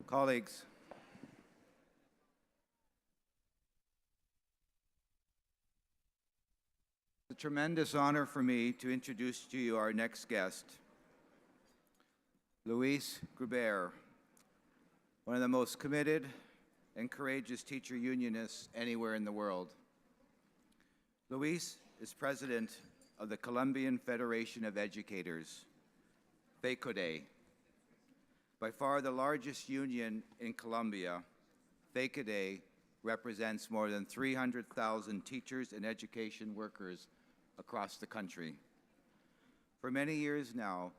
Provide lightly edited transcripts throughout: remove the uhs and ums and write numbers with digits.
Colleagues, it's a tremendous honor for me to introduce to you our next guest, Luis Gruber, one of the most committed and courageous teacher unionists anywhere in the world. Luis is president of the Colombian Federation of Educators, FECODE. By far the largest union in Colombia, FECODE represents more than 300,000 teachers and education workers across the country. For many years now,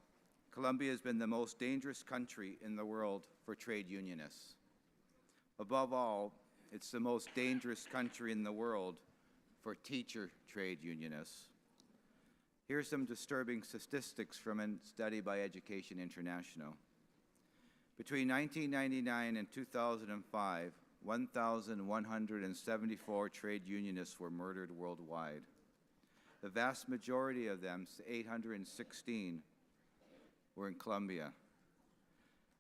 Colombia has been the most dangerous country in the world for trade unionists. Above all, it's the most dangerous country in the world for teacher trade unionists. Here's some disturbing statistics from a study by Education International. Between 1999 and 2005, 1,174 trade unionists were murdered worldwide. The vast majority of them, 816, were in Colombia.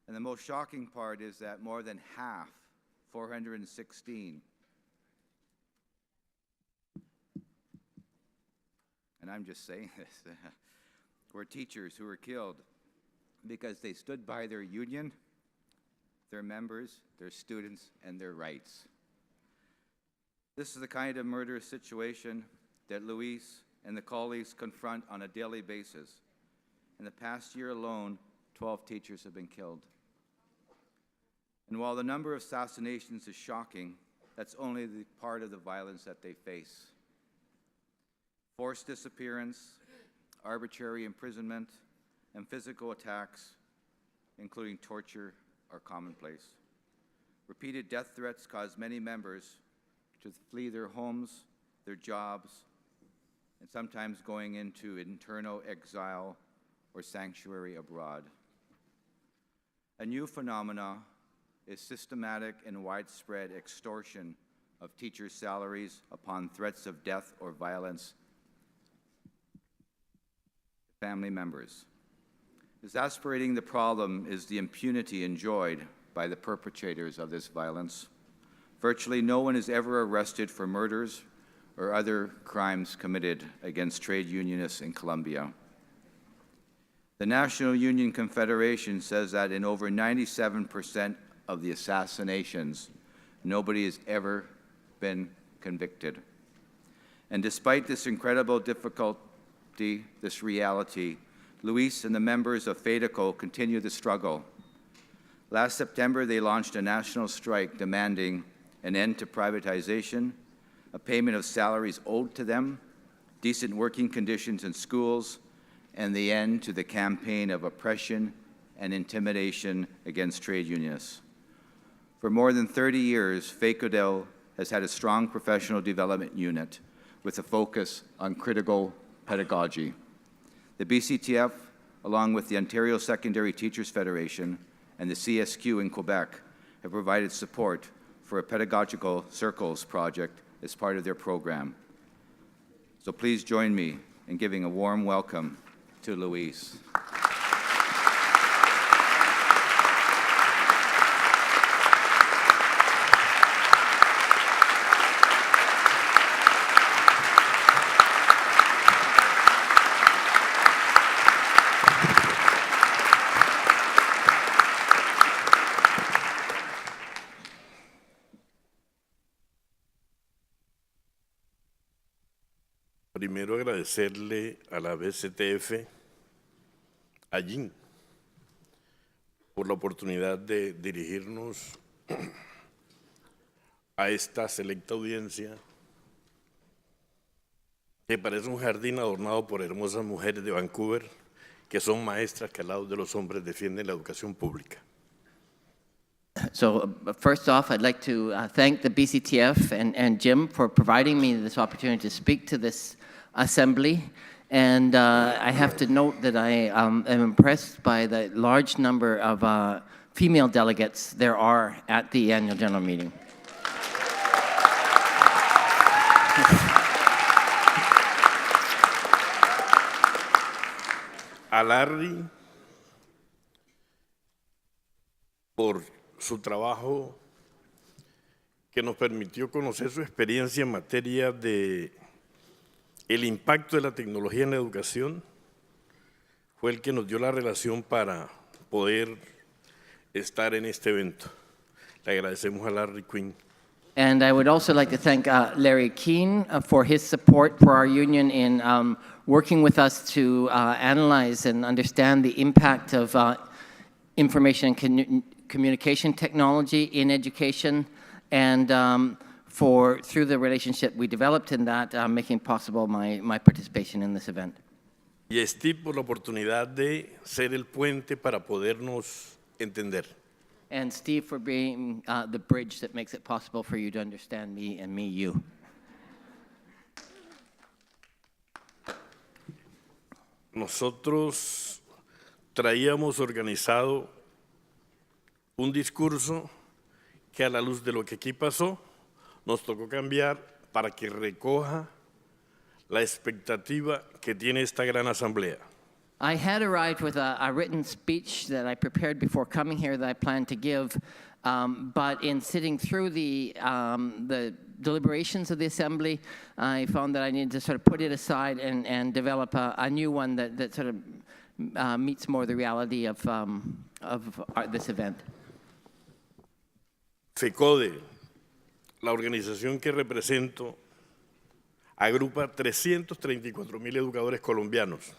And the most shocking part is that more than half, 416, and I'm just saying this, were teachers who were killed because they stood by their union, their members, their students, and their rights. This is the kind of murderous situation that Luis and the colleagues confront on a daily basis. In the past year alone, 12 teachers have been killed. And while the number of assassinations is shocking, that's only the part of the violence that they face. Forced disappearance, arbitrary imprisonment, and physical attacks, including torture, are commonplace. Repeated death threats cause many members to flee their homes, their jobs, and sometimes going into internal exile or sanctuary abroad. A new phenomenon is systematic and widespread extortion of teachers' salaries upon threats of death or violence to family members. Exasperating the problem is the impunity enjoyed by the perpetrators of this violence. Virtually no one is ever arrested for murders or other crimes committed against trade unionists in Colombia. The National Union Confederation says that in over 97% of the assassinations, nobody has ever been convicted. And despite this incredible difficulty, this reality, Luis and the members of FEDECO continue the struggle. Last September, they launched a national strike demanding an end to privatization, a payment of salaries owed to them, decent working conditions in schools, and the end to the campaign of oppression and intimidation against trade unionists. For more than 30 years, FECODE has had a strong professional development unit with a focus on critical pedagogy. The BCTF, along with the Ontario Secondary Teachers Federation and the CSQ in Quebec, have provided support for a pedagogical circles project as part of their program. So please join me in giving a warm welcome to Luis. Primero agradecerle a la BCTF, a Jim, por la oportunidad de dirigirnos a esta selecta audiencia que parece un jardín adornado por hermosas mujeres de Vancouver que son maestras que al lado de los hombres defienden la educación pública. So first off, I'd like to thank the BCTF and Jim for providing me this opportunity to speak to this assembly. And I have to note that I am impressed by the large number of female delegates there are at the annual general meeting. A Larry por su trabajo que nos permitió conocer su experiencia en materia de el impacto de la tecnología en la educación. Fue el que nos dio la relación para poder estar en este evento. Le agradecemos a Larry Quinn. And I would also like to thank Larry Keane for his support for our union in working with us to analyze and understand the impact of information and communication technology in education, and through the relationship we developed in that, making possible my participation in this event. Y a Steve por la oportunidad de ser el puente para podernos entender. And Steve for being the bridge that makes it possible for you to understand me and me you. Nosotros traíamos organizado un discurso que a la luz de lo que aquí pasó, nos tocó cambiar para que recoja la expectativa que tiene esta gran asamblea. I had arrived with a written speech that I prepared before coming here that I planned to give, but in sitting through the deliberations of the assembly, I found that I needed to sort of put it aside and develop a new one that sort of meets more the reality of this event. FECODE, la organización que represento, agrupa 334,000 educadores colombianos.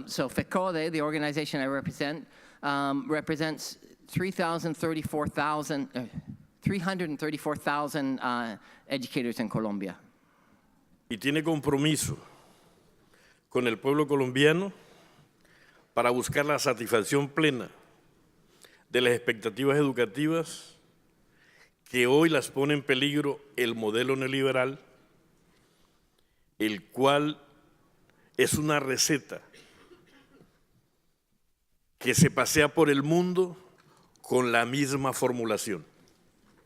So FECODE, the organization I represent, represents 334,000 educators in Colombia. Y tiene compromiso con el pueblo colombiano para buscar la satisfacción plena de las expectativas educativas que hoy las pone en peligro el modelo neoliberal, el cual es una receta que se pasea por el mundo con la misma formulación.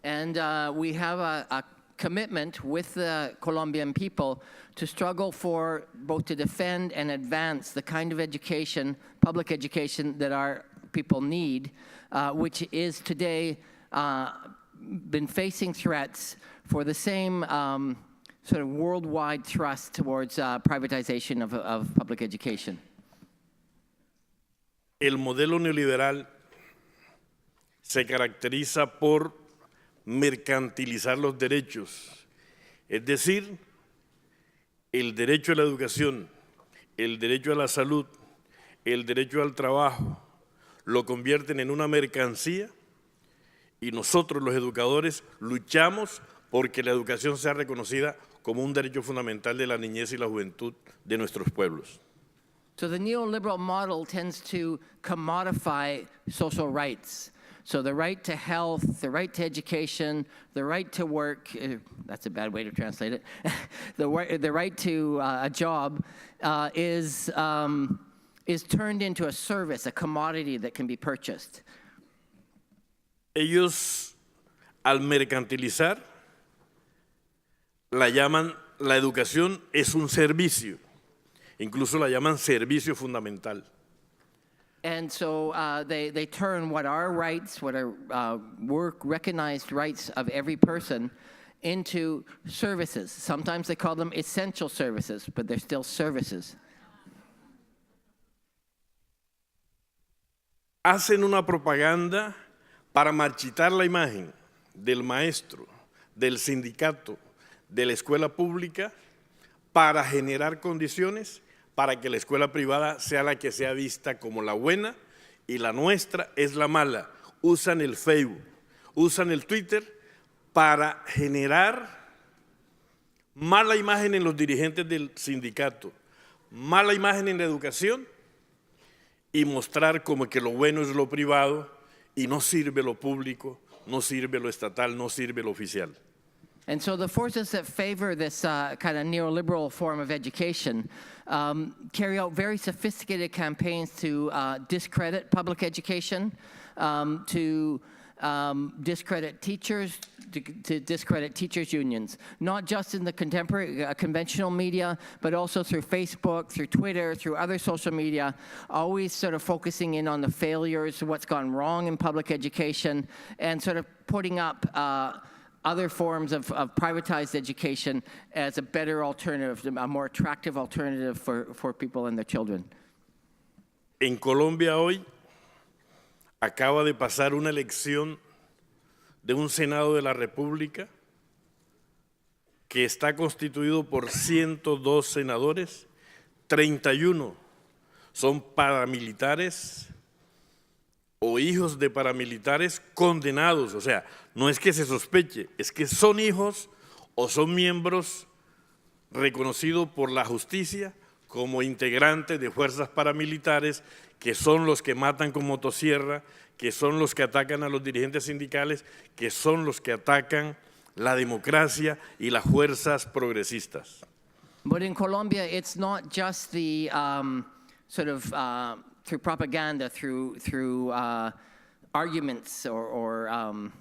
And we have a commitment with the Colombian people to struggle for both to defend and advance the kind of education, public education, that our people need, which is today been facing threats for the same sort of worldwide thrust towards privatization of public education. El modelo neoliberal se caracteriza por mercantilizar los derechos, es decir, el derecho a la educación, el derecho a la salud, el derecho al trabajo, lo convierten en una mercancía, y nosotros los educadores luchamos porque la educación sea reconocida como un derecho fundamental de la niñez y la juventud de nuestros pueblos. So the neoliberal model tends to commodify social rights. So the right to health, the right to education, the right to work, that's a bad way to translate it, the right to a job is turned into a service, a commodity that can be purchased. Ellos, al mercantilizar, la llaman, la educación es un servicio, incluso la llaman servicio fundamental. And so they turn what are rights, what are recognized rights of every person, into services. Sometimes they call them essential services, but they're still services. Hacen una propaganda para marchitar la imagen del maestro, del sindicato, de la escuela pública, para generar condiciones para que la escuela privada sea la que sea vista como la buena y la nuestra es la mala. Usan el Facebook, usan el Twitter para generar mala imagen en los dirigentes del sindicato, mala imagen en la educación y mostrar como que lo bueno es lo privado y no sirve lo público, no sirve lo estatal, no sirve lo oficial. And so the forces that favor this kind of neoliberal form of education carry out very sophisticated campaigns to discredit public education, to discredit teachers, to discredit teachers' unions, not just in the contemporary, conventional media, but also through Facebook, through Twitter, through other social media, always sort of focusing in on the failures, what's gone wrong in public education, and sort of putting up other forms of privatized education as a better alternative, a more attractive alternative for people and their children. En Colombia hoy acaba de pasar una elección de un Senado de la República que está constituido por 102 senadores, 31 son paramilitares o hijos de paramilitares condenados. O sea, no es que se sospeche, es que son hijos o son miembros reconocidos por la justicia como integrantes de fuerzas paramilitares, que son los que matan con motosierra, que son los que atacan a los dirigentes sindicales, que son los que atacan la democracia y las fuerzas progresistas. But in Colombia, it's not just the through propaganda, through arguments or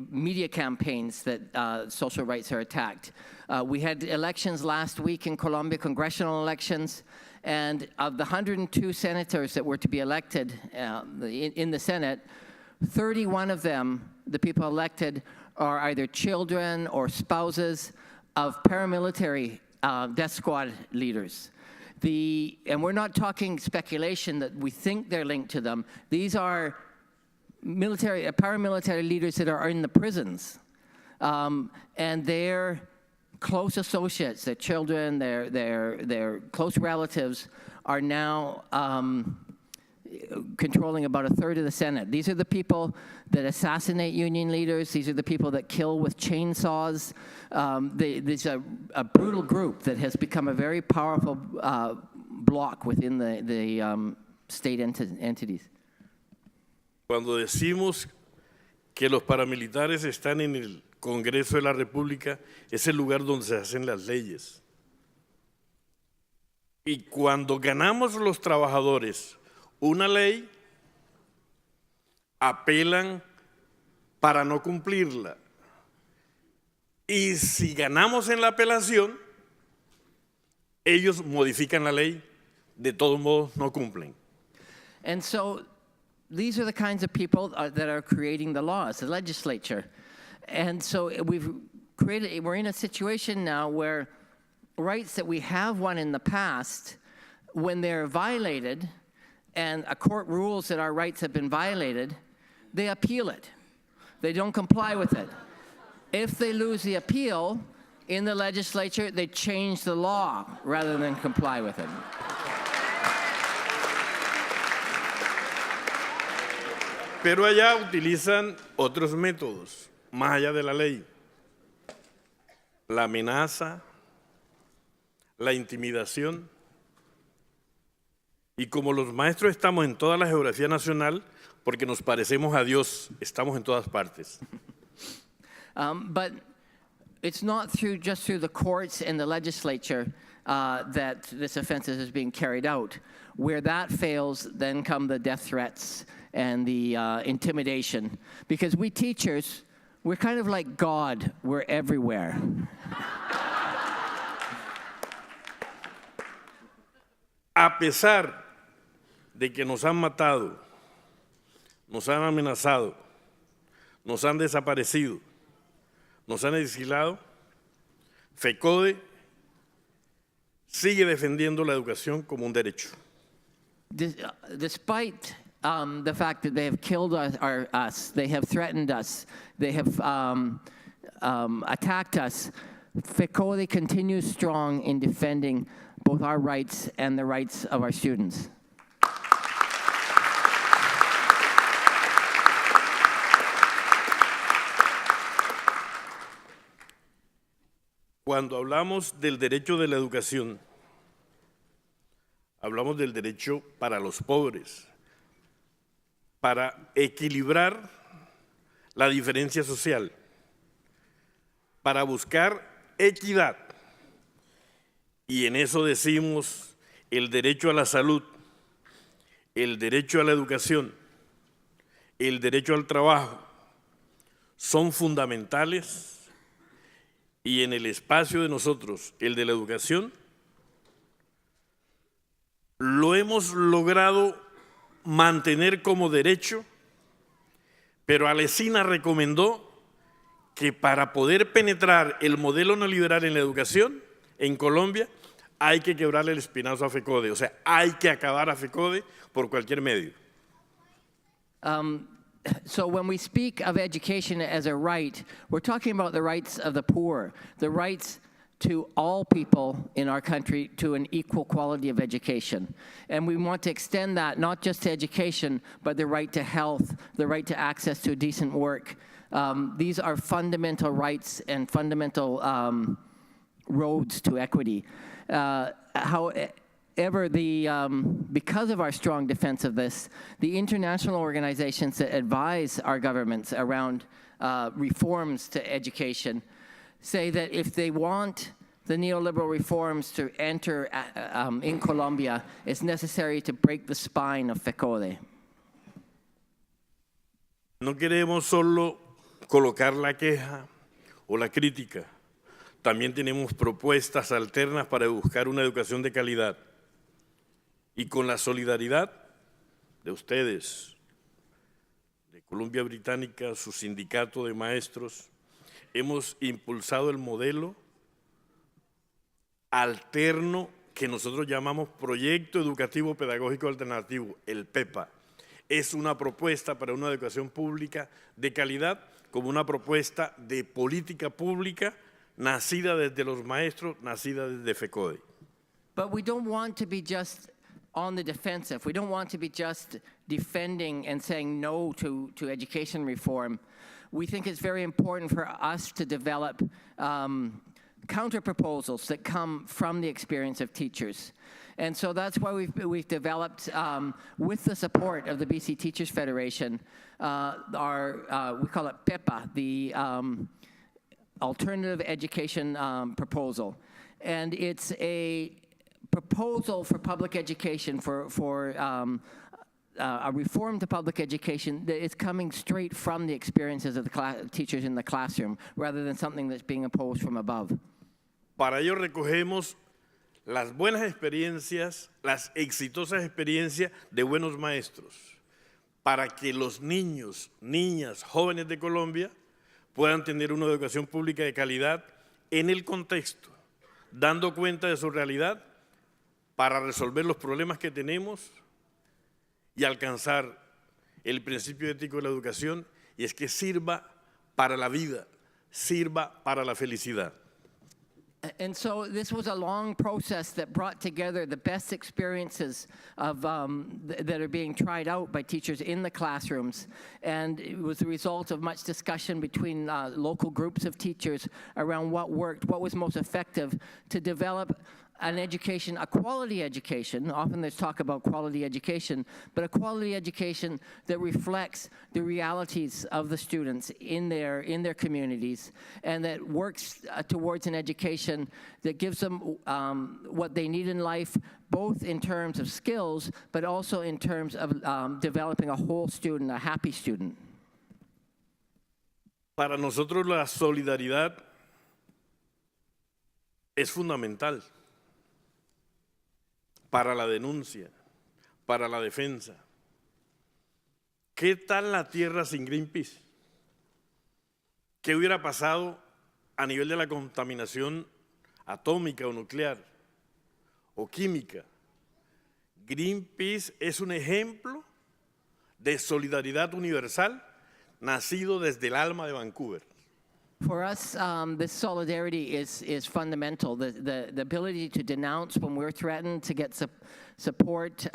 media campaigns that social rights are attacked. We had elections last week in Colombia, congressional elections, and of the 102 senators that were to be elected in the Senate, 31 of them, the people elected, are either children or spouses of paramilitary death squad leaders. And we're not talking speculation that we think they're linked to them. These are paramilitary leaders that are in the prisons. And their close associates, their children, their close relatives are now controlling about a third of the Senate. These are the people that assassinate union leaders. These are the people that kill with chainsaws. There's a brutal group that has become a very powerful bloc within the state entities. Cuando decimos que los paramilitares están en el Congreso de la República, es el lugar donde se hacen las leyes. Y cuando ganamos los trabajadores una ley, apelan para no cumplirla. Y si ganamos en la apelación, ellos modifican la ley, de todos modos no cumplen. And so these are the kinds of people that are creating the laws, the legislature. And so we're in a situation now where rights that we have won in the past, when they're violated, and a court rules that our rights have been violated, they appeal it. They don't comply with it. If they lose the appeal in the legislature, they change the law rather than comply with it. Pero allá utilizan otros métodos, más allá de la ley. La amenaza, la intimidación. Y como los maestros estamos en toda la geografía nacional, porque nos parecemos a Dios, estamos en todas partes. But it's not just through the courts and the legislature that this offense is being carried out. Where that fails, then come the death threats and the intimidation. Because we teachers, we're kind of like God, we're everywhere. A pesar de que nos han matado, nos han amenazado, nos han desaparecido, nos han exilado, FECODE sigue defendiendo la educación como un derecho. Despite the fact that they have killed us, they have threatened us, they have attacked us, FECODE continues strong in defending both our rights and the rights of our students. Cuando hablamos del derecho de la educación, hablamos del derecho para los pobres, para equilibrar la diferencia social, para buscar equidad. Y en eso decimos el derecho a la salud, el derecho a la educación, el derecho al trabajo son fundamentales y en el espacio de nosotros, el de la educación, lo hemos logrado mantener como derecho, pero Alesina recomendó que para poder penetrar el modelo neoliberal en la educación en Colombia hay que quebrarle el espinazo a FECODE, o sea, hay que acabar a FECODE por cualquier medio. So when we speak of education as a right, we're talking about the rights of the poor, the rights to all people in our country to an equal quality of education. And we want to extend that not just to education, but the right to health, the right to access to decent work. These are fundamental rights and fundamental roads to equity. However, because of our strong defense of this, the international organizations that advise our governments around reforms to education say that if they want the neoliberal reforms to enter in Colombia, it's necessary to break the spine of FECODE. No queremos solo colocar la queja o la crítica, también tenemos propuestas alternas para buscar una educación de calidad. Y con la solidaridad de ustedes, de Columbia Británica, su sindicato de maestros, hemos impulsado el modelo alterno que nosotros llamamos Proyecto Educativo Pedagógico Alternativo, el PEPA. Es una propuesta para una educación pública de calidad, como una propuesta de política pública nacida desde los maestros, nacida desde FECODE. But we don't want to be just on the defensive. We don't want to be just defending and saying no to education reform. We think it's very important for us to develop counter-proposals that come from the experience of teachers. And so that's why we've developed, with the support of the BC Teachers Federation, we call it PEPA, the Alternative Education Proposal. And it's a proposal for public education, for a reform to public education that is coming straight from the experiences of the teachers in the classroom, rather than something that's being imposed from above. Para ello recogemos las buenas experiencias, las exitosas experiencias de buenos maestros, para que los niños, niñas, jóvenes de Colombia puedan tener una educación pública de calidad en el contexto, dando cuenta de su realidad para resolver los problemas que tenemos y alcanzar el principio ético de la educación, y es que sirva para la vida, sirva para la felicidad. And so this was a long process that brought together the best experiences of, that are being tried out by teachers in the classrooms. And it was the result of much discussion between local groups of teachers around what worked, what was most effective to develop an education, a quality education. Often there's talk about quality education, but a quality education that reflects the realities of the students in their communities, and that works towards an education that gives them what they need in life, both in terms of skills, but also in terms of developing a whole student, a happy student. Para nosotros la solidaridad es fundamental. Para la denuncia, para la defensa. ¿Qué tal la Tierra sin Greenpeace? ¿Qué hubiera pasado a nivel de la contaminación atómica o nuclear o química? Greenpeace es un ejemplo de solidaridad universal nacido desde el alma de Vancouver. For us, this solidarity is fundamental. The ability to denounce when we're threatened, to get support,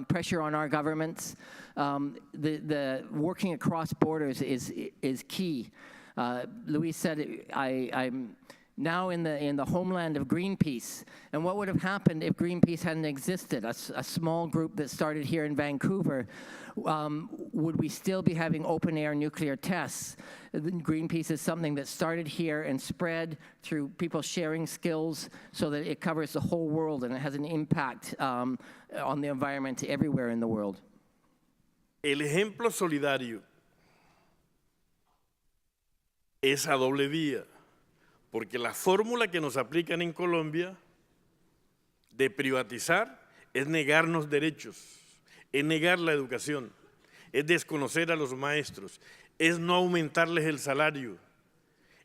pressure on our governments. The working across borders is key. Luis said, I'm now in the homeland of Greenpeace. And what would have happened if Greenpeace hadn't existed? A small group that started here in Vancouver, would we still be having open-air nuclear tests? Greenpeace is something that started here and spread through people sharing skills so that it covers the whole world, and it has an impact on the environment everywhere in the world. El ejemplo solidario es a doble vía, porque la fórmula que nos aplican en Colombia de privatizar es negarnos derechos, es negar la educación, es desconocer a los maestros, es no aumentarles el salario,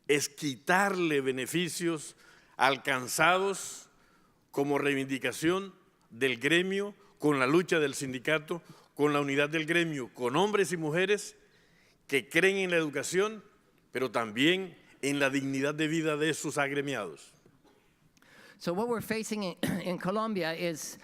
es quitarle beneficios alcanzados como reivindicación del gremio, con la lucha del sindicato, con la unidad del gremio, con hombres y mujeres que creen en la educación, pero también en la dignidad de vida de sus agremiados. So what we're facing in Colombia is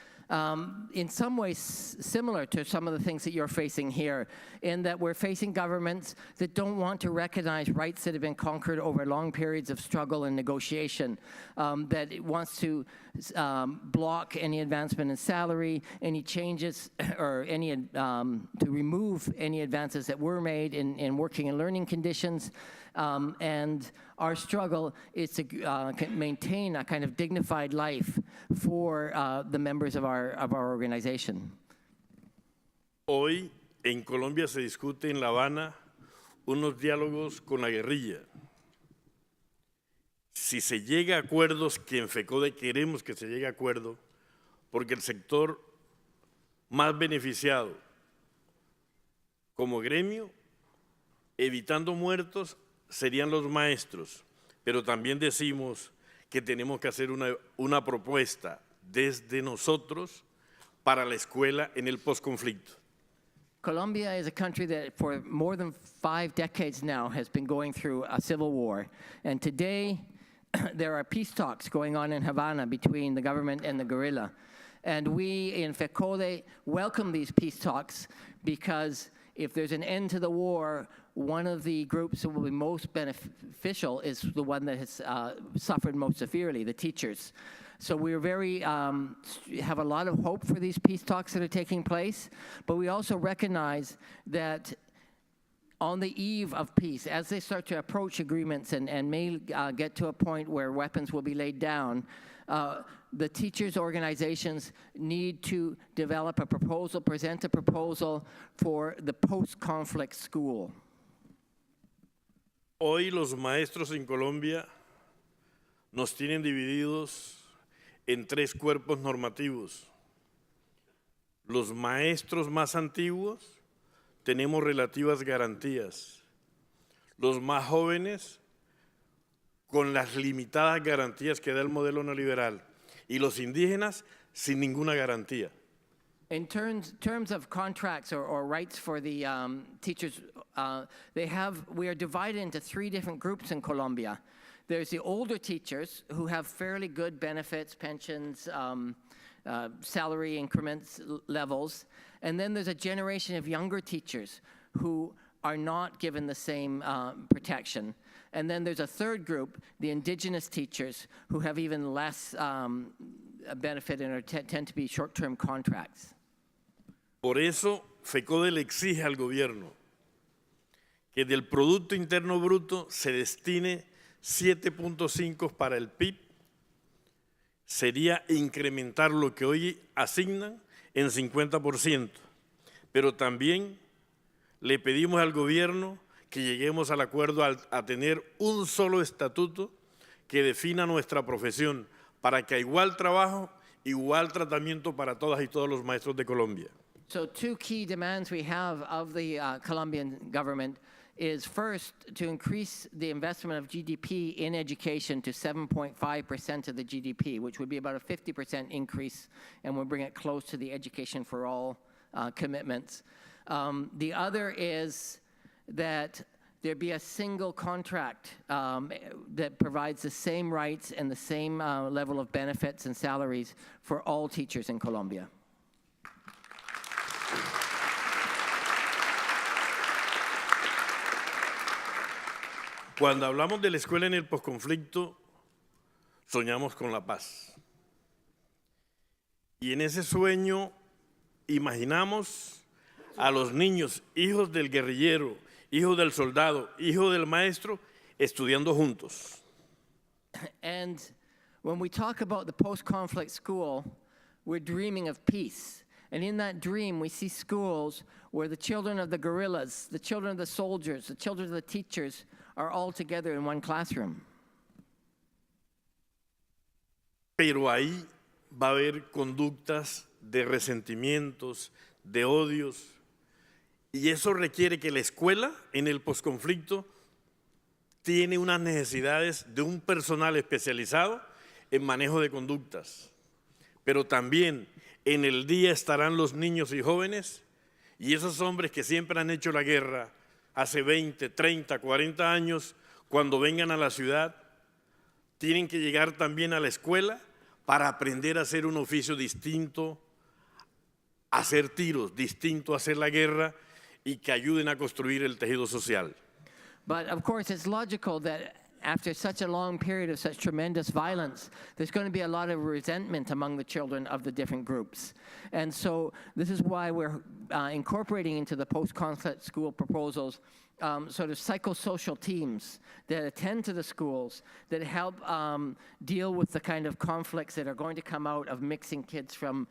in some ways similar to some of the things that you're facing here, in that we're facing governments that don't want to recognize rights that have been conquered over long periods of struggle and negotiation, that it wants to block any advancement in salary, any changes, or any to remove any advances that were made in working and learning conditions. And our struggle is to maintain a kind of dignified life for the members of our organization. Hoy en Colombia se discute en La Habana unos diálogos con la guerrilla. Si se llega a acuerdos, que en FECODE queremos que se llegue a acuerdo, porque el sector más beneficiado como gremio, evitando muertos, serían los maestros, pero también decimos que tenemos que hacer una propuesta desde nosotros para la escuela en el posconflicto. Colombia is a country that for more than 5 decades now has been going through a civil war. And today, there are peace talks going on in Havana between the government and the guerrilla. And we in FECODE welcome these peace talks because if there's an end to the war, one of the groups that will be most beneficial is the one that has suffered most severely, the teachers. So we're have a lot of hope for these peace talks that are taking place, but we also recognize that on the eve of peace, as they start to approach agreements and may get to a point where weapons will be laid down, the teachers' organizations need to develop a proposal, present a proposal for the post-conflict school. Hoy los maestros en Colombia nos tienen divididos en 3 cuerpos normativos. Los maestros más antiguos tenemos relativas garantías. Los más jóvenes con las limitadas garantías que da el modelo neoliberal. Y los indígenas sin ninguna garantía. In terms of contracts or rights for the teachers, we are divided into 3 different groups in Colombia. There's the older teachers who have fairly good benefits, pensions, salary increments, levels. And then there's a generation of younger teachers who are not given the same protection. And then there's a third group, the indigenous teachers, who have even less benefit and tend to be short-term contracts. Por eso, FECODE le exige al gobierno que del Producto Interno Bruto se destine 7.5 para el PIB, sería incrementar lo que hoy asignan en 50%, pero también le pedimos al gobierno que lleguemos al acuerdo a tener un solo estatuto que defina nuestra profesión para que a igual trabajo, igual tratamiento para todas y todos los maestros de Colombia. So 2 key demands we have of the Colombian government is first to increase the investment of GDP in education to 7.5% of the GDP, which would be about a 50% increase, and would bring it close to the Education for All commitments. The other is that there be a single contract that provides the same rights and the same level of benefits and salaries for all teachers in Colombia. Cuando hablamos de la escuela en el posconflicto, soñamos con la paz. Y en ese sueño imaginamos a los niños, hijos del guerrillero, hijos del soldado, hijos del maestro, estudiando juntos. And when we talk about the post-conflict school, we're dreaming of peace. And in that dream, we see schools where the children of the guerrillas, the children of the soldiers, the children of the teachers are all together in one classroom. Pero ahí va a haber conductas de resentimientos, de odios, y eso requiere que la escuela en el posconflicto tiene unas necesidades de un personal especializado en manejo de conductas, pero también en el día estarán los niños y jóvenes y esos hombres que siempre han hecho la guerra hace 20, 30, 40 años, cuando vengan a la ciudad, tienen que llegar también a la escuela para aprender a hacer un oficio distinto, a hacer tiros, distinto a hacer la guerra y que ayuden a construir el tejido social. But of course, it's logical that after such a long period of such tremendous violence, there's going to be a lot of resentment among the children of the different groups. And so this is why we're incorporating into the post-conflict school proposals sort of psychosocial teams that attend to the schools, that help deal with the kind of conflicts that are going to come out of mixing kids from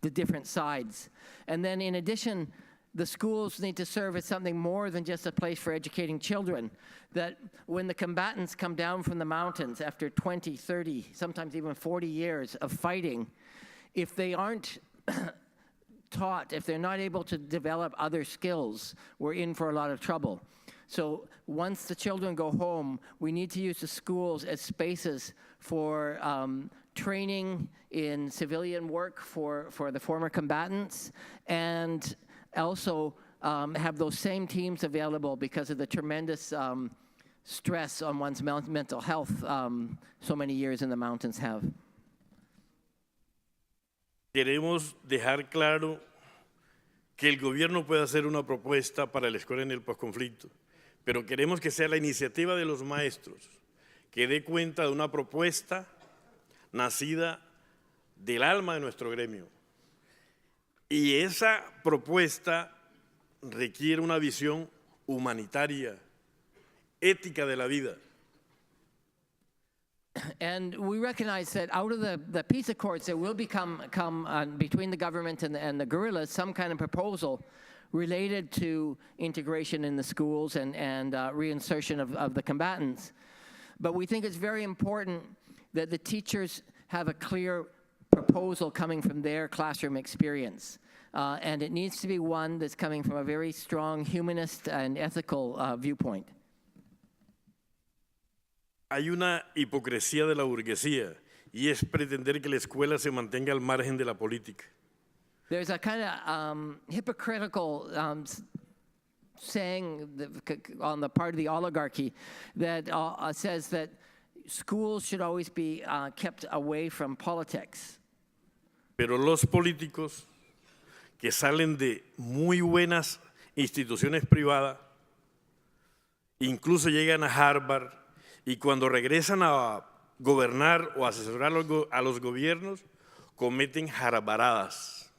the different sides. And then in addition, the schools need to serve as something more than just a place for educating children, that when the combatants come down from the mountains after 20, 30, sometimes even 40 years of fighting, if they aren't taught, if they're not able to develop other skills, we're in for a lot of trouble. So once the children go home, we need to use the schools as spaces for training in civilian work for the former combatants, and also have those same teams available because of the tremendous stress on one's mental health so many years in the mountains have. Queremos dejar claro que el gobierno puede hacer una propuesta para la escuela en el posconflicto, pero queremos que sea la iniciativa de los maestros, que dé cuenta de una propuesta nacida del alma de nuestro gremio. Y esa propuesta requiere una visión humanitaria, ética de la vida. And we recognize that out of the peace accords, there will come between the government and the guerrillas some kind of proposal related to integration in the schools and reinsertion of the combatants. But we think it's very important that the teachers have a clear proposal coming from their classroom experience. And it needs to be one that's coming from a very strong humanist and ethical viewpoint. Hay una hipocresía de la burguesía y es pretender que la escuela se mantenga al margen de la política. There's a kind of hypocritical saying on the part of the oligarchy that says that schools should always be kept away from politics. Pero los políticos que salen de muy buenas instituciones privadas, incluso llegan a Harvard, y cuando regresan a gobernar o asesorar a los gobiernos, cometen jarbaradas.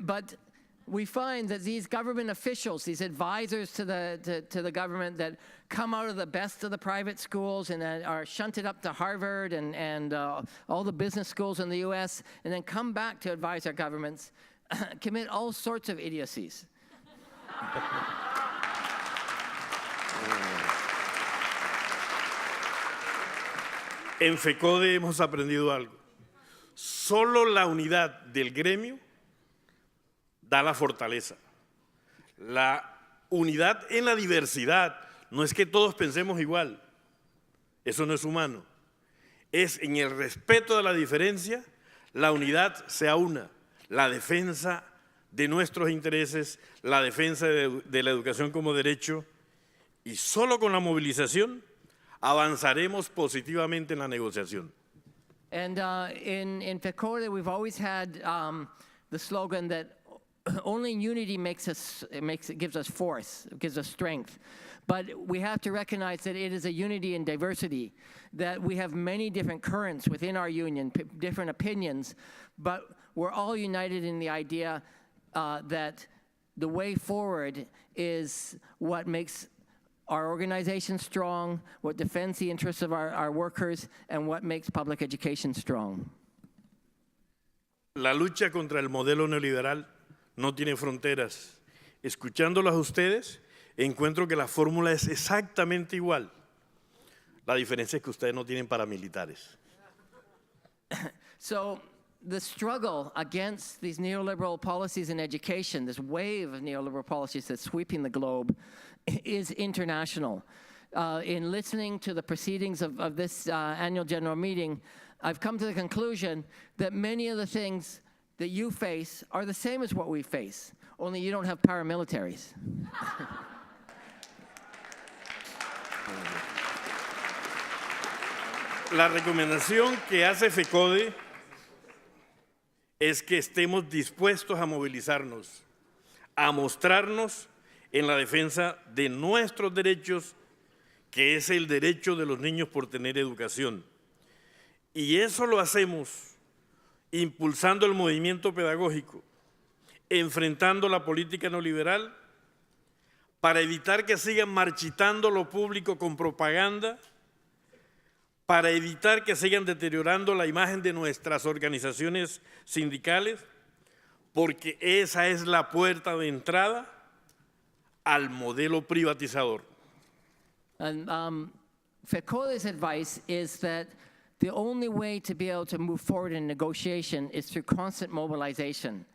But we find that these government officials, these advisors to the government that come out of the best of the private schools and that are shunted up to Harvard and all the business schools in the US, and then come back to advise our governments, commit all sorts of idiocies. En FECODE hemos aprendido algo. Solo la unidad del gremio da la fortaleza. La unidad en la diversidad no es que todos pensemos igual. Eso no es humano. Es en el respeto de la diferencia, la unidad sea una. La defensa de nuestros intereses, la defensa de la educación como derecho, y solo con la movilización avanzaremos positivamente en la negociación. And in FECODE, we've always had the slogan that only unity gives us force, gives us strength. But we have to recognize that it is a unity in diversity, that we have many different currents within our union, different opinions, but we're all united in the idea that the way forward is what makes our organization strong, what defends the interests of our workers, and what makes public education strong. La lucha contra el modelo neoliberal no tiene fronteras. Escuchándolos a ustedes, encuentro que la fórmula es exactamente igual. La diferencia es que ustedes no tienen paramilitares. So the struggle against these neoliberal policies in education, this wave of neoliberal policies that's sweeping the globe, is international. In listening to the proceedings of this annual general meeting, I've come to the conclusion that many of the things that you face are the same as what we face, only you don't have paramilitaries. La recomendación que hace FECODE es que estemos dispuestos a movilizarnos, a mostrarnos en la defensa de nuestros derechos, que es el derecho de los niños por tener educación. Y eso lo hacemos impulsando el movimiento pedagógico, enfrentando la política neoliberal para evitar que sigan marchitando lo público con propaganda, para evitar que sigan deteriorando la imagen de nuestras organizaciones sindicales, porque esa es la puerta de entrada al modelo privatizador. And FECODE's advice is that the only way to be able to move forward in negotiation is through constant mobilization.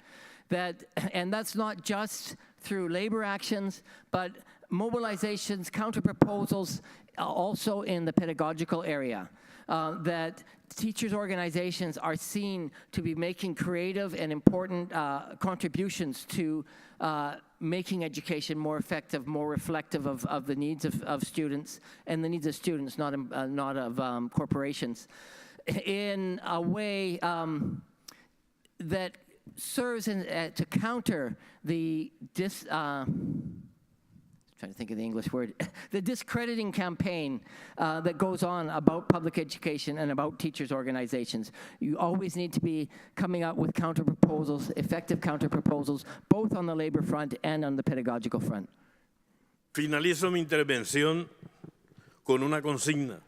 And that's not just through labor actions, but mobilizations, counter-proposals, also in the pedagogical area. That teachers' organizations are seen to be making creative and important contributions to making education more effective, more reflective of the needs of students, and the needs of students, not of corporations, in a way that serves to counter the trying to think of the English word, the discrediting campaign that goes on about public education and about teachers' organizations. You always need to be coming out with counter-proposals, effective counter-proposals, both on the labor front and on the pedagogical front. Finalizo mi intervención con una consigna.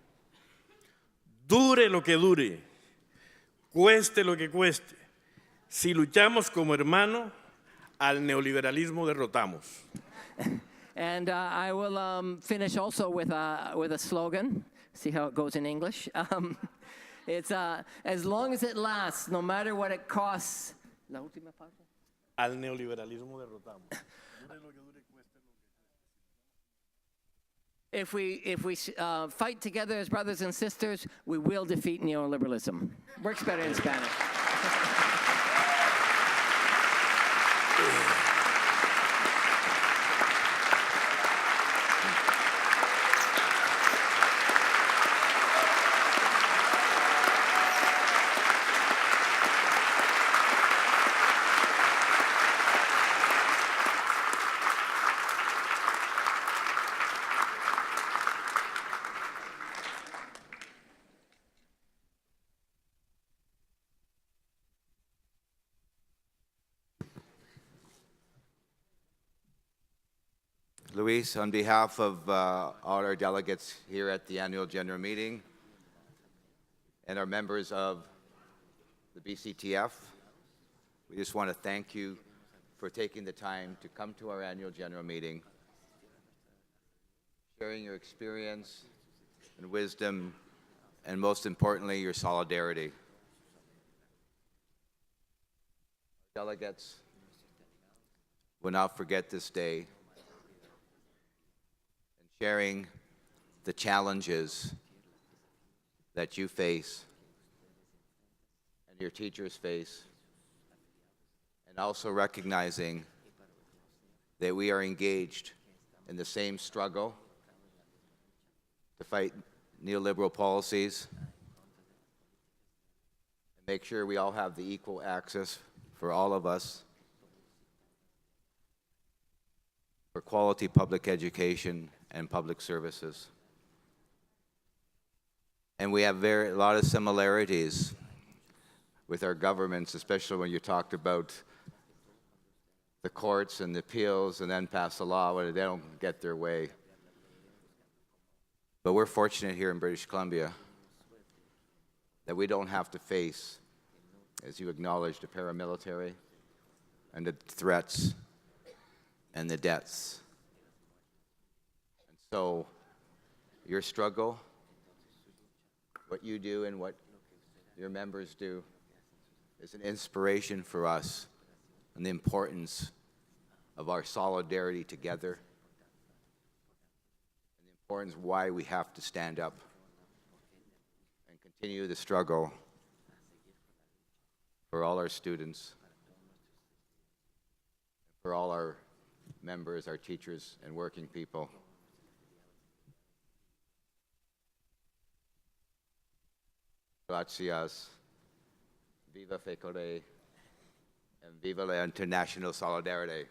Dure lo que dure, cueste lo que cueste. Si luchamos como hermanos, al neoliberalismo derrotamos. And I will finish also with a slogan. See how it goes in English. It's as long as it lasts, no matter what it costs. La última parte. Al neoliberalismo derrotamos. If we fight together as brothers and sisters, we will defeat neoliberalism. Works better in Spanish. Luis, on behalf of all our delegates here at the annual general meeting and our members of the BCTF, we just want to thank you for taking the time to come to our annual general meeting, sharing your experience and wisdom, and most importantly, your solidarity. Delegates will not forget this day, sharing the challenges that you face and your teachers face, and also recognizing that we are engaged in the same struggle to fight neoliberal policies and make sure we all have the equal access for all of us for quality public education and public services. And we have a lot of similarities with our governments, especially when you talked about the courts and the appeals and then pass a law when they don't get their way. But we're fortunate here in British Columbia that we don't have to face as you acknowledge the paramilitary and the threats and the deaths. And so your struggle, what you do and what your members do, is an inspiration for us and the importance of our solidarity together and the importance of why we have to stand up and continue the struggle for all our students, for all our members, our teachers, and working people. Gracias. Viva FECODE and viva la international solidarity.